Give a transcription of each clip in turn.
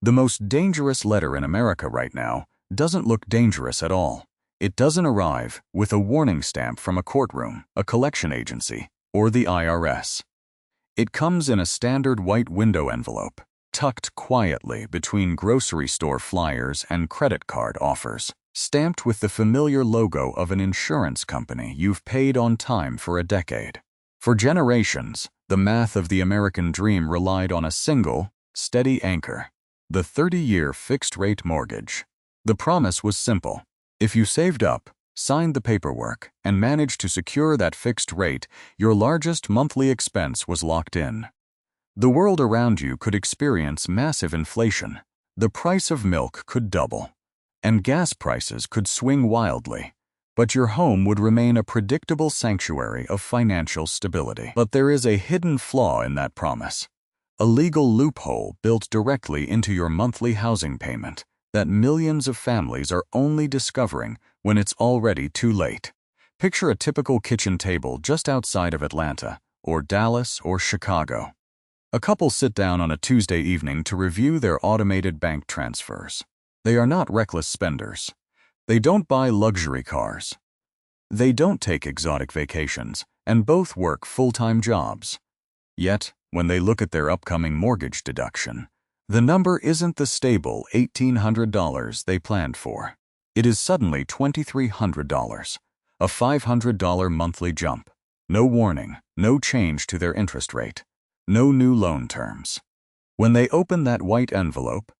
The most dangerous letter in America right now doesn't look dangerous at all. It doesn't arrive with a warning stamp from a courtroom, a collection agency, or the IRS. It comes in a standard white window envelope, tucked quietly between grocery store flyers and credit card offers, stamped with the familiar logo of an insurance company you've paid on time for a decade. For generations, the math of the American dream relied on a single, steady anchor: the 30-year fixed-rate mortgage. The promise was simple. If you saved up, signed the paperwork, and managed to secure that fixed rate, your largest monthly expense was locked in. The world around you could experience massive inflation. The price of milk could double, and gas prices could swing wildly, but your home would remain a predictable sanctuary of financial stability. But there is a hidden flaw in that promise, a legal loophole built directly into your monthly housing payment that millions of families are only discovering when it's already too late. Picture a typical kitchen table just outside of Atlanta, or Dallas, or Chicago. A couple sit down on a Tuesday evening to review their automated bank transfers. They are not reckless spenders. They don't buy luxury cars. They don't take exotic vacations, and both work full-time jobs. Yet, when they look at their upcoming mortgage deduction, the number isn't the stable $1,800 they planned for. It is suddenly $2,300, a $500 monthly jump. No warning, no change to their interest rate, no new loan terms. When they open that white envelope,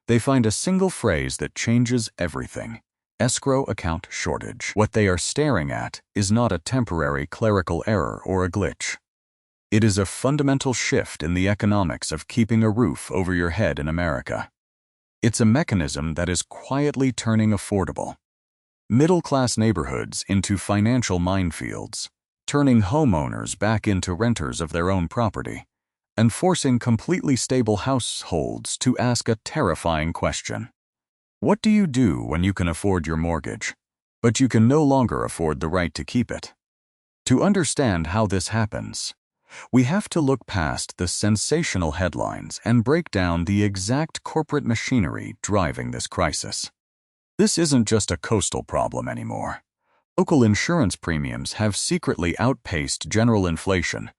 they find a single phrase that changes everything: Escrow Account Shortage. What they are staring at is not a temporary clerical error or a glitch. It is a fundamental shift in the economics of keeping a roof over your head in America. It's a mechanism that is quietly turning affordable, middle-class neighborhoods into financial minefields, turning homeowners back into renters of their own property, and forcing completely stable households to ask a terrifying question. What do you do when you can afford your mortgage, but you can no longer afford the right to keep it? To understand how this happens, we have to look past the sensational headlines and break down the exact corporate machinery driving this crisis. This isn't just a coastal problem anymore. Local insurance premiums have secretly outpaced general inflation,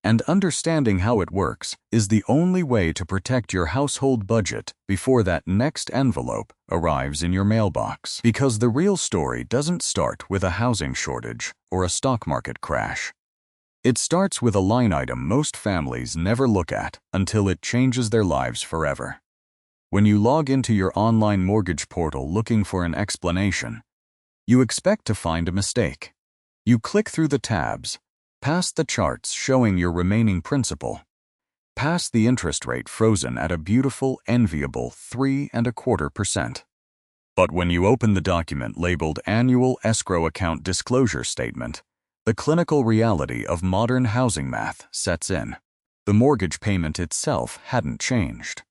and understanding how it works is the only way to protect your household budget before that next envelope arrives in your mailbox. Because the real story doesn't start with a housing shortage or a stock market crash. It starts with a line item most families never look at until it changes their lives forever. When you log into your online mortgage portal looking for an explanation, you expect to find a mistake. You click through the tabs, past the charts showing your remaining principal, past the interest rate frozen at a beautiful, enviable 3.25%. But when you open the document labeled Annual Escrow Account Disclosure Statement, the clinical reality of modern housing math sets in. The mortgage payment itself hadn't changed,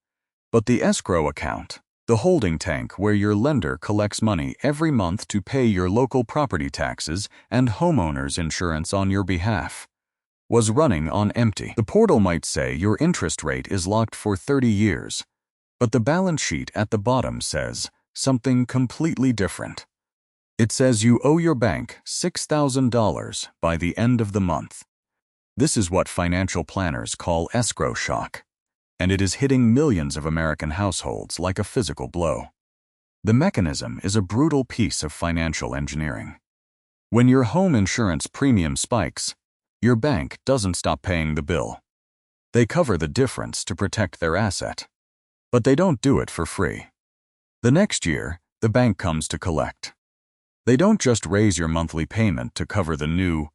but the escrow account, the holding tank where your lender collects money every month to pay your local property taxes and homeowners insurance on your behalf, was running on empty. The portal might say your interest rate is locked for 30 years, but the balance sheet at the bottom says something completely different. It says you owe your bank $6,000 by the end of the month. This is what financial planners call escrow shock, and it is hitting millions of American households like a physical blow. The mechanism is a brutal piece of financial engineering. When your home insurance premium spikes, your bank doesn't stop paying the bill. They cover the difference to protect their asset, but they don't do it for free. The next year, the bank comes to collect. They don't just raise your monthly payment to cover the new,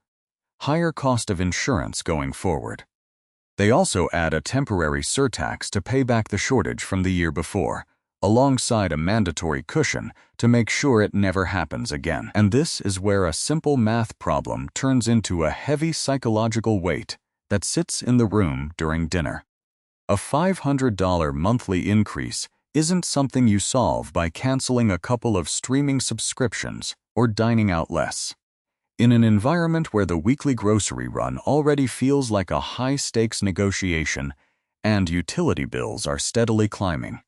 higher cost of insurance going forward. They also add a temporary surtax to pay back the shortage from the year before, alongside a mandatory cushion to make sure it never happens again. And this is where a simple math problem turns into a heavy psychological weight that sits in the room during dinner. A $500 monthly increase isn't something you solve by canceling a couple of streaming subscriptions or dining out less. In an environment where the weekly grocery run already feels like a high-stakes negotiation and utility bills are steadily climbing,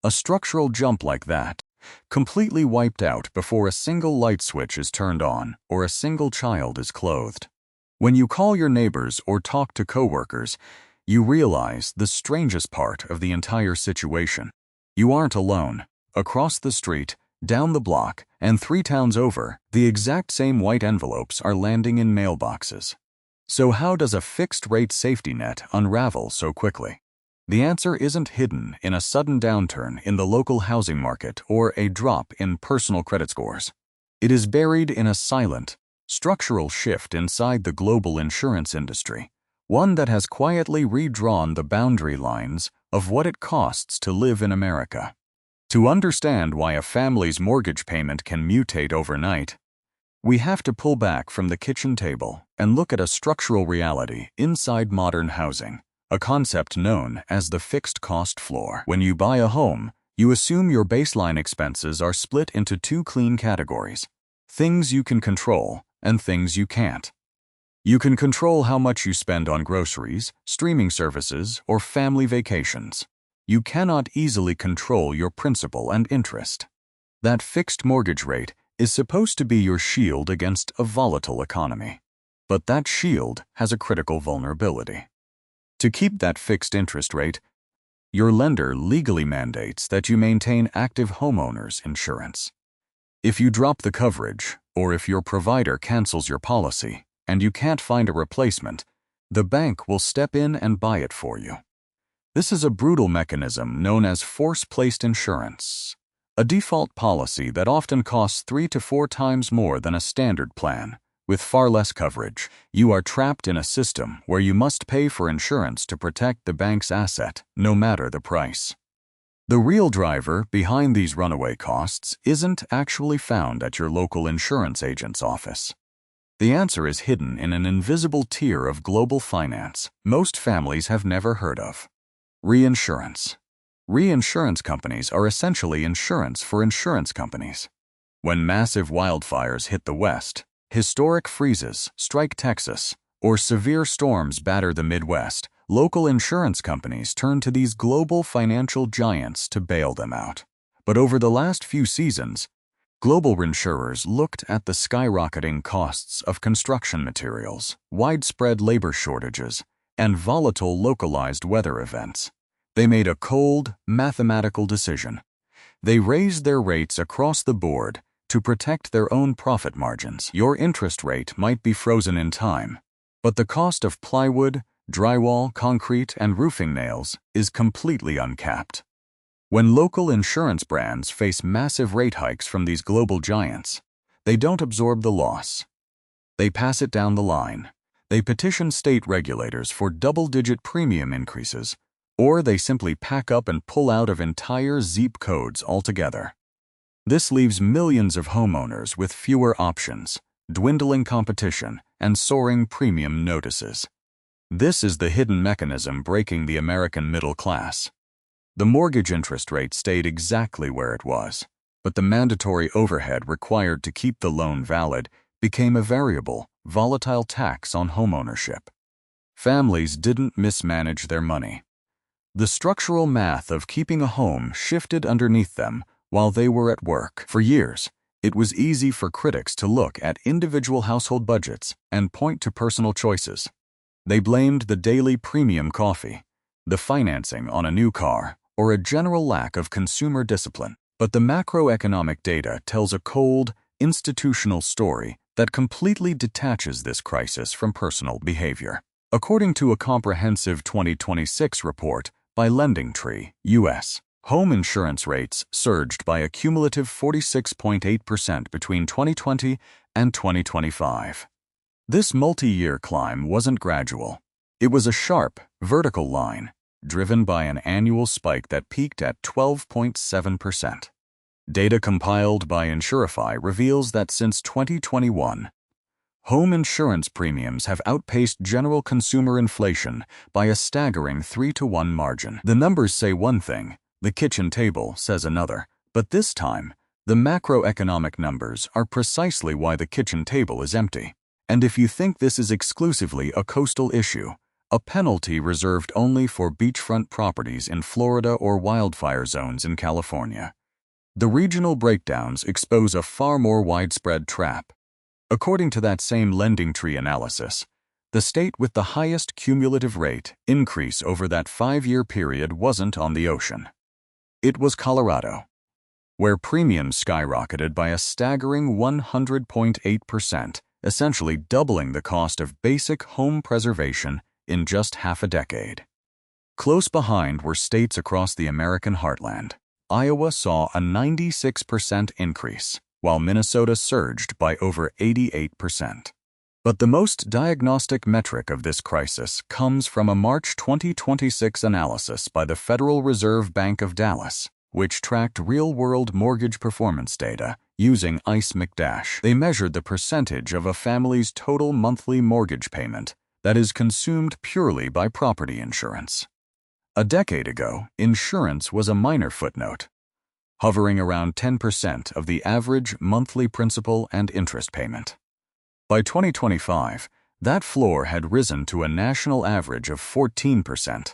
A structural jump like that, completely wiped out before a single light switch is turned on or a single child is clothed. When you call your neighbors or talk to coworkers, you realize the strangest part of the entire situation. You aren't alone. Across the street, down the block, and 3 towns over, the exact same white envelopes are landing in mailboxes. So how does a fixed-rate safety net unravel so quickly? The answer isn't hidden in a sudden downturn in the local housing market or a drop in personal credit scores. It is buried in a silent, structural shift inside the global insurance industry, one that has quietly redrawn the boundary lines of what it costs to live in America. To understand why a family's mortgage payment can mutate overnight, we have to pull back from the kitchen table and look at a structural reality inside modern housing, a concept known as the fixed cost floor. When you buy a home, you assume your baseline expenses are split into 2 clean categories: things you can control and things you can't. You can control how much you spend on groceries, streaming services, or family vacations. You cannot easily control your principal and interest. That fixed mortgage rate is supposed to be your shield against a volatile economy. But that shield has a critical vulnerability. To keep that fixed interest rate, your lender legally mandates that you maintain active homeowners insurance. If you drop the coverage, or if your provider cancels your policy and you can't find a replacement, the bank will step in and buy it for you. This is a brutal mechanism known as force-placed insurance, a default policy that often costs 3 to 4 times more than a standard plan. With far less coverage, you are trapped in a system where you must pay for insurance to protect the bank's asset, no matter the price. The real driver behind these runaway costs isn't actually found at your local insurance agent's office. The answer is hidden in an invisible tier of global finance most families have never heard of: reinsurance. Reinsurance companies are essentially insurance for insurance companies. When massive wildfires hit the West, historic freezes strike Texas, or severe storms batter the Midwest, local insurance companies turn to these global financial giants to bail them out. But over the last few seasons, global reinsurers looked at the skyrocketing costs of construction materials, widespread labor shortages, and volatile localized weather events. They made a cold, mathematical decision. They raised their rates across the board to protect their own profit margins. Your interest rate might be frozen in time, but the cost of plywood, drywall, concrete, and roofing nails is completely uncapped. When local insurance brands face massive rate hikes from these global giants, they don't absorb the loss. They pass it down the line. They petition state regulators for double-digit premium increases, or they simply pack up and pull out of entire zip codes altogether. This leaves millions of homeowners with fewer options, dwindling competition, and soaring premium notices. This is the hidden mechanism breaking the American middle class. The mortgage interest rate stayed exactly where it was, but the mandatory overhead required to keep the loan valid became a variable, volatile tax on homeownership. Families didn't mismanage their money. The structural math of keeping a home shifted underneath them while they were at work. For years, it was easy for critics to look at individual household budgets and point to personal choices. They blamed the daily premium coffee, the financing on a new car, or a general lack of consumer discipline. But the macroeconomic data tells a cold, institutional story that completely detaches this crisis from personal behavior. According to a comprehensive 2026 report by LendingTree, U.S., home insurance rates surged by a cumulative 46.8% between 2020 and 2025. This multi-year climb wasn't gradual. It was a sharp, vertical line, driven by an annual spike that peaked at 12.7%. Data compiled by Insurify reveals that since 2021, home insurance premiums have outpaced general consumer inflation by a staggering 3-to-1 margin. The numbers say one thing, the kitchen table says another, but this time, the macroeconomic numbers are precisely why the kitchen table is empty. And if you think this is exclusively a coastal issue, a penalty reserved only for beachfront properties in Florida or wildfire zones in California. The regional breakdowns expose a far more widespread trap. According to that same lending tree analysis, the state with the highest cumulative rate increase over that 5-year period wasn't on the ocean. It was Colorado, where premiums skyrocketed by a staggering 100.8%, essentially doubling the cost of basic home preservation in just half a decade. Close behind were states across the American heartland. Iowa saw a 96% increase, while Minnesota surged by over 88%. But the most diagnostic metric of this crisis comes from a March 2026 analysis by the Federal Reserve Bank of Dallas, which tracked real-world mortgage performance data using ICE-McDash. They measured the percentage of a family's total monthly mortgage payment that is consumed purely by property insurance. A decade ago, insurance was a minor footnote, hovering around 10% of the average monthly principal and interest payment. By 2025, that floor had risen to a national average of 14%,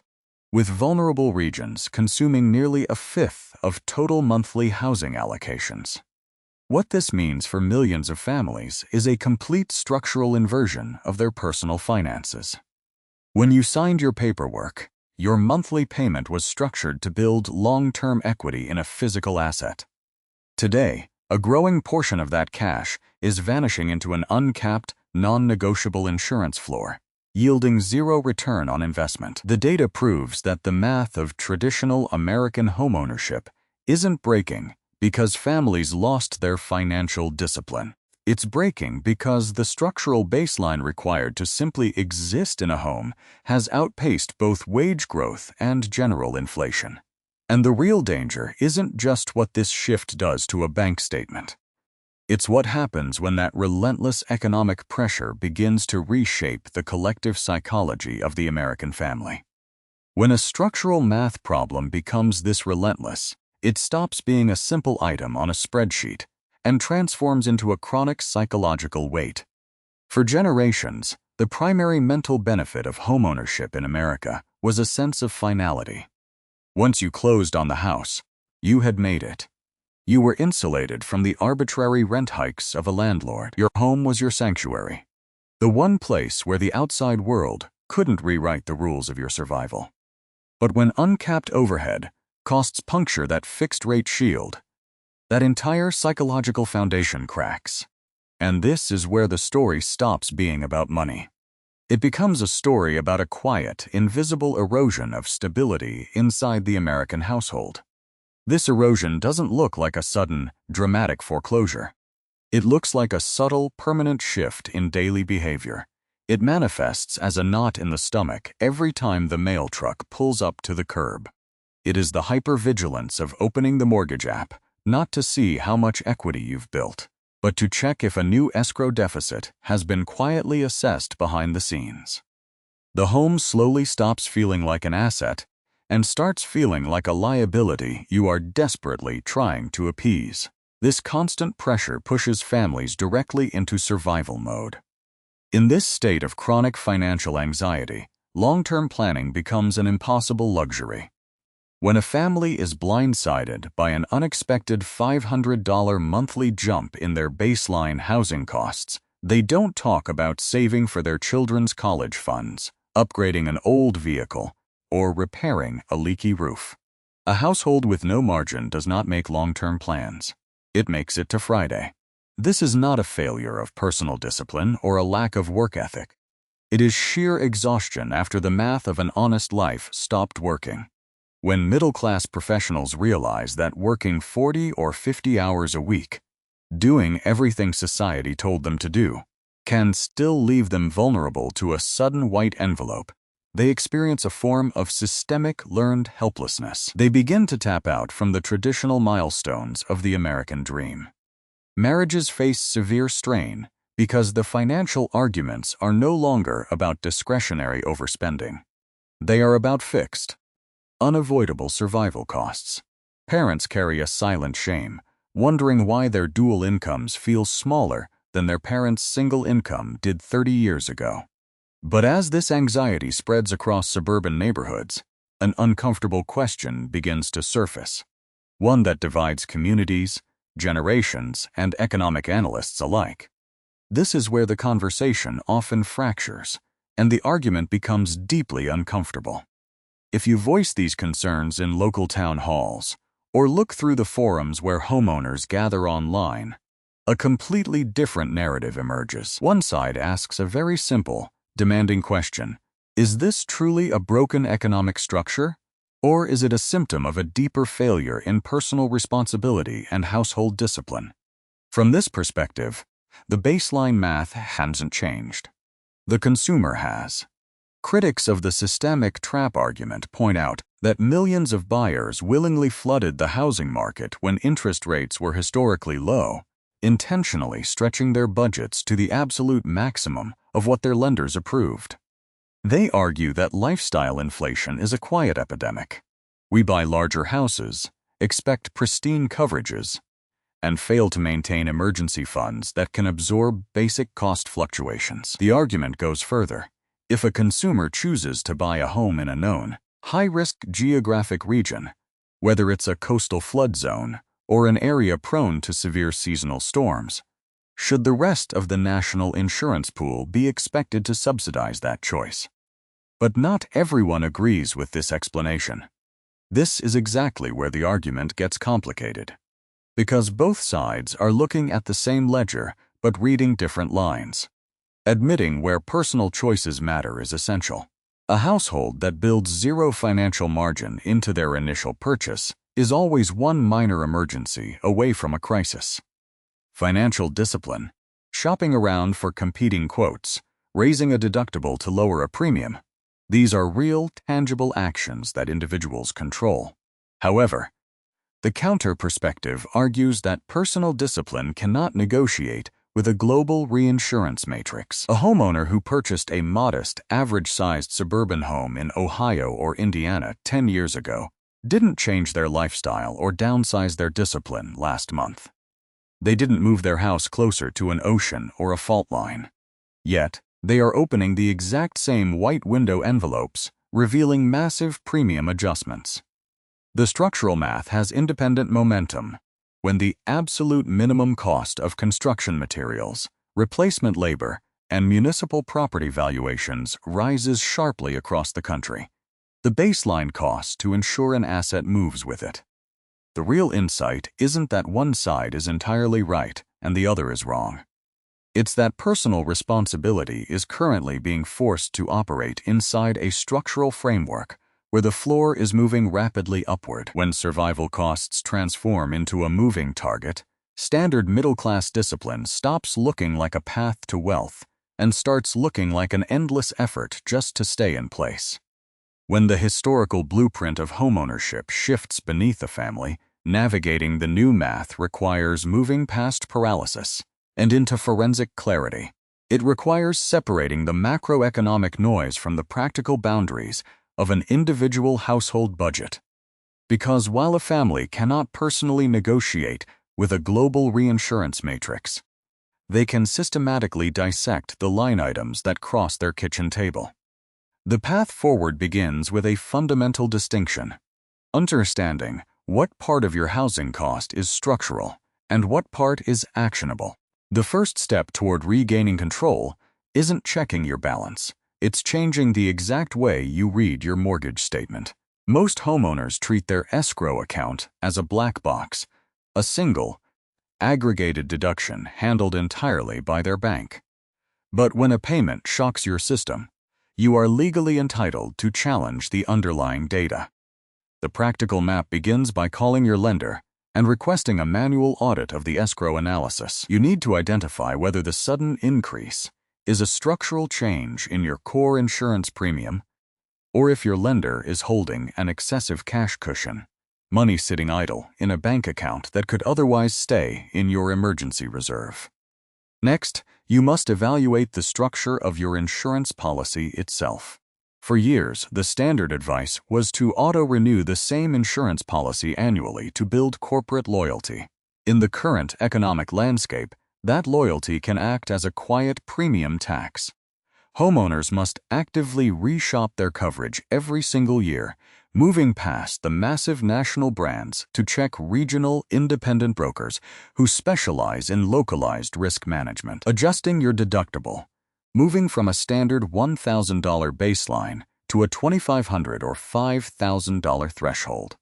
with vulnerable regions consuming nearly a fifth of total monthly housing allocations. What this means for millions of families is a complete structural inversion of their personal finances. When you signed your paperwork, your monthly payment was structured to build long-term equity in a physical asset. Today, a growing portion of that cash is vanishing into an uncapped, non-negotiable insurance floor, yielding zero return on investment. The data proves that the math of traditional American homeownership isn't breaking because families lost their financial discipline. It's breaking because the structural baseline required to simply exist in a home has outpaced both wage growth and general inflation. And the real danger isn't just what this shift does to a bank statement. It's what happens when that relentless economic pressure begins to reshape the collective psychology of the American family. When a structural math problem becomes this relentless, it stops being a simple item on a spreadsheet and transforms into a chronic psychological weight. For generations, the primary mental benefit of homeownership in America was a sense of finality. Once you closed on the house, you had made it. You were insulated from the arbitrary rent hikes of a landlord. Your home was your sanctuary, the one place where the outside world couldn't rewrite the rules of your survival. But when uncapped overhead costs puncture that fixed-rate shield, that entire psychological foundation cracks. And this is where the story stops being about money. It becomes a story about a quiet, invisible erosion of stability inside the American household. This erosion doesn't look like a sudden, dramatic foreclosure. It looks like a subtle, permanent shift in daily behavior. It manifests as a knot in the stomach every time the mail truck pulls up to the curb. It is the hypervigilance of opening the mortgage app, not to see how much equity you've built, but to check if a new escrow deficit has been quietly assessed behind the scenes. The home slowly stops feeling like an asset and starts feeling like a liability you are desperately trying to appease. This constant pressure pushes families directly into survival mode. In this state of chronic financial anxiety, long-term planning becomes an impossible luxury. When a family is blindsided by an unexpected $500 monthly jump in their baseline housing costs, they don't talk about saving for their children's college funds, upgrading an old vehicle, or repairing a leaky roof. A household with no margin does not make long-term plans. It makes it to Friday. This is not a failure of personal discipline or a lack of work ethic. It is sheer exhaustion after the math of an honest life stopped working. When middle-class professionals realize that working 40 or 50 hours a week, doing everything society told them to do, can still leave them vulnerable to a sudden white envelope, they experience a form of systemic learned helplessness. They begin to tap out from the traditional milestones of the American dream. Marriages face severe strain because the financial arguments are no longer about discretionary overspending. They are about fixed, unavoidable survival costs. Parents carry a silent shame, wondering why their dual incomes feel smaller than their parents' single income did 30 years ago. But as this anxiety spreads across suburban neighborhoods, an uncomfortable question begins to surface, one that divides communities, generations, and economic analysts alike. This is where the conversation often fractures, and the argument becomes deeply uncomfortable. If you voice these concerns in local town halls, or look through the forums where homeowners gather online, a completely different narrative emerges. One side asks a very simple, demanding question: is this truly a broken economic structure, or is it a symptom of a deeper failure in personal responsibility and household discipline? From this perspective, the baseline math hasn't changed. The consumer has. Critics of the systemic trap argument point out that millions of buyers willingly flooded the housing market when interest rates were historically low, intentionally stretching their budgets to the absolute maximum of what their lenders approved. They argue that lifestyle inflation is a quiet epidemic. We buy larger houses, expect pristine coverages, and fail to maintain emergency funds that can absorb basic cost fluctuations. The argument goes further. If a consumer chooses to buy a home in a known, high-risk geographic region, whether it's a coastal flood zone or an area prone to severe seasonal storms, should the rest of the national insurance pool be expected to subsidize that choice? But not everyone agrees with this explanation. This is exactly where the argument gets complicated, because both sides are looking at the same ledger but reading different lines. Admitting where personal choices matter is essential. A household that builds zero financial margin into their initial purchase is always one minor emergency away from a crisis. Financial discipline, shopping around for competing quotes, raising a deductible to lower a premium, these are real, tangible actions that individuals control. However, the counter perspective argues that personal discipline cannot negotiate with a global reinsurance matrix. A homeowner who purchased a modest, average-sized suburban home in Ohio or Indiana 10 years ago didn't change their lifestyle or downsize their discipline last month. They didn't move their house closer to an ocean or a fault line. Yet, they are opening the exact same white window envelopes, revealing massive premium adjustments. The structural math has independent momentum. When the absolute minimum cost of construction materials, replacement labor, and municipal property valuations rises sharply across the country, the baseline cost to insure an asset moves with it. The real insight isn't that one side is entirely right and the other is wrong. It's that personal responsibility is currently being forced to operate inside a structural framework where the floor is moving rapidly upward. When survival costs transform into a moving target, standard middle-class discipline stops looking like a path to wealth and starts looking like an endless effort just to stay in place. When the historical blueprint of homeownership shifts beneath a family, navigating the new math requires moving past paralysis and into forensic clarity. It requires separating the macroeconomic noise from the practical boundaries of an individual household budget. Because while a family cannot personally negotiate with a global reinsurance matrix, they can systematically dissect the line items that cross their kitchen table. The path forward begins with a fundamental distinction: understanding what part of your housing cost is structural and what part is actionable. The first step toward regaining control isn't checking your balance. It's changing the exact way you read your mortgage statement. Most homeowners treat their escrow account as a black box, a single, aggregated deduction handled entirely by their bank. But when a payment shocks your system, you are legally entitled to challenge the underlying data. The practical map begins by calling your lender and requesting a manual audit of the escrow analysis. You need to identify whether the sudden increase is a structural change in your core insurance premium, or if your lender is holding an excessive cash cushion, money sitting idle in a bank account that could otherwise stay in your emergency reserve. Next, you must evaluate the structure of your insurance policy itself. For years, the standard advice was to auto-renew the same insurance policy annually to build corporate loyalty. In the current economic landscape, that loyalty can act as a quiet premium tax. Homeowners must actively reshop their coverage every single year, moving past the massive national brands to check regional independent brokers who specialize in localized risk management. Adjusting your deductible, moving from a standard $1,000 baseline to a $2,500 or $5,000 threshold,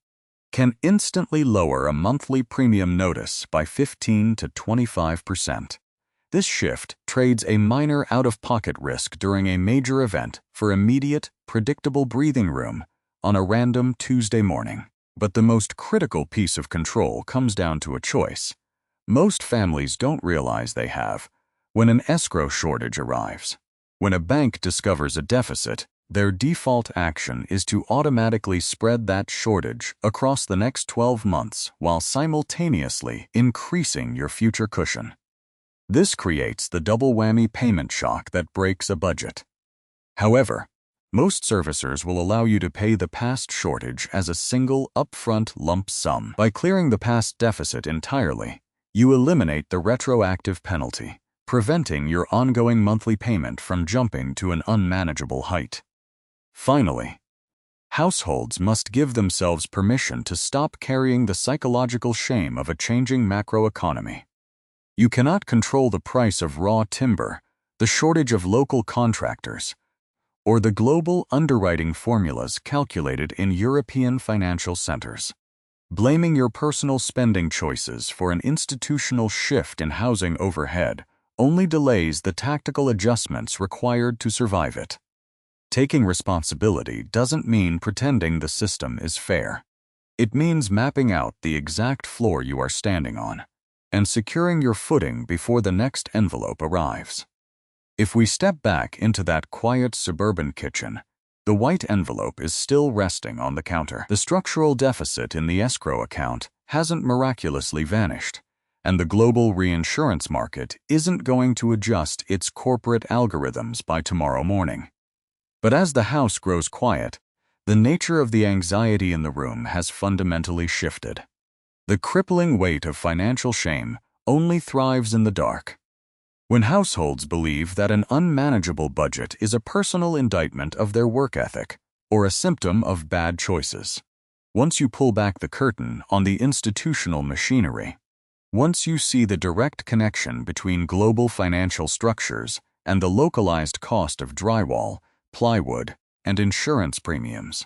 can instantly lower a monthly premium notice by 15 to 25%. This shift trades a minor out-of-pocket risk during a major event for immediate, predictable breathing room on a random Tuesday morning. But the most critical piece of control comes down to a choice most families don't realize they have when an escrow shortage arrives. When a bank discovers a deficit, their default action is to automatically spread that shortage across the next 12 months while simultaneously increasing your future cushion. This creates the double whammy payment shock that breaks a budget. However, most servicers will allow you to pay the past shortage as a single upfront lump sum. By clearing the past deficit entirely, you eliminate the retroactive penalty, preventing your ongoing monthly payment from jumping to an unmanageable height. Finally, households must give themselves permission to stop carrying the psychological shame of a changing macroeconomy. You cannot control the price of raw timber, the shortage of local contractors, or the global underwriting formulas calculated in European financial centers. Blaming your personal spending choices for an institutional shift in housing overhead only delays the tactical adjustments required to survive it. Taking responsibility doesn't mean pretending the system is fair. It means mapping out the exact floor you are standing on and securing your footing before the next envelope arrives. If we step back into that quiet suburban kitchen, the white envelope is still resting on the counter. The structural deficit in the escrow account hasn't miraculously vanished, and the global reinsurance market isn't going to adjust its corporate algorithms by tomorrow morning. But as the house grows quiet, the nature of the anxiety in the room has fundamentally shifted. The crippling weight of financial shame only thrives in the dark. When households believe that an unmanageable budget is a personal indictment of their work ethic or a symptom of bad choices, once you pull back the curtain on the institutional machinery, once you see the direct connection between global financial structures and the localized cost of drywall, plywood, and insurance premiums,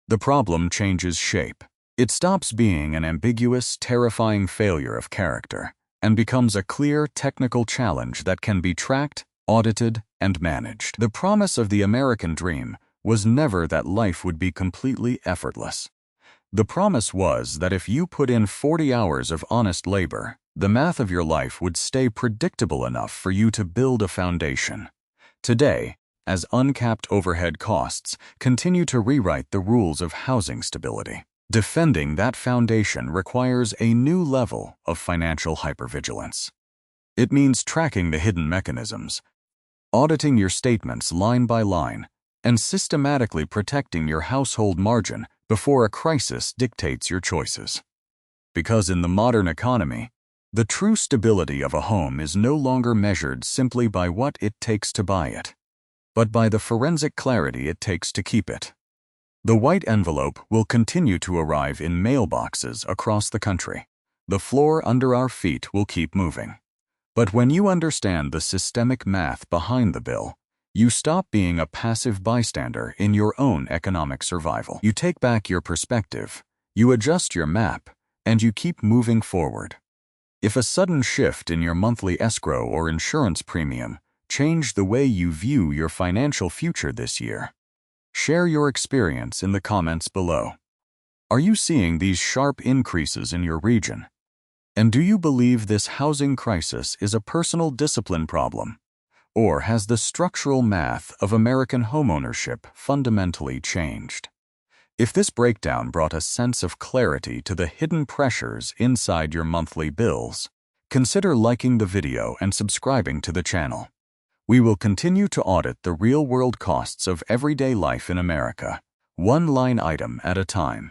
the problem changes shape. It stops being an ambiguous, terrifying failure of character and becomes a clear technical challenge that can be tracked, audited, and managed. The promise of the American dream was never that life would be completely effortless. The promise was that if you put in 40 hours of honest labor, the math of your life would stay predictable enough for you to build a foundation. Today, as uncapped overhead costs continue to rewrite the rules of housing stability, defending that foundation requires a new level of financial hypervigilance. It means tracking the hidden mechanisms, auditing your statements line by line, and systematically protecting your household margin before a crisis dictates your choices. Because in the modern economy, the true stability of a home is no longer measured simply by what it takes to buy it, but by the forensic clarity it takes to keep it. The white envelope will continue to arrive in mailboxes across the country. The floor under our feet will keep moving. But when you understand the systemic math behind the bill, you stop being a passive bystander in your own economic survival. You take back your perspective, you adjust your map, and you keep moving forward. If a sudden shift in your monthly escrow or insurance premium changed the way you view your financial future this year, share your experience in the comments below. Are you seeing these sharp increases in your region? And do you believe this housing crisis is a personal discipline problem? Or has the structural math of American homeownership fundamentally changed? If this breakdown brought a sense of clarity to the hidden pressures inside your monthly bills, consider liking the video and subscribing to the channel. We will continue to audit the real-world costs of everyday life in America, one line item at a time.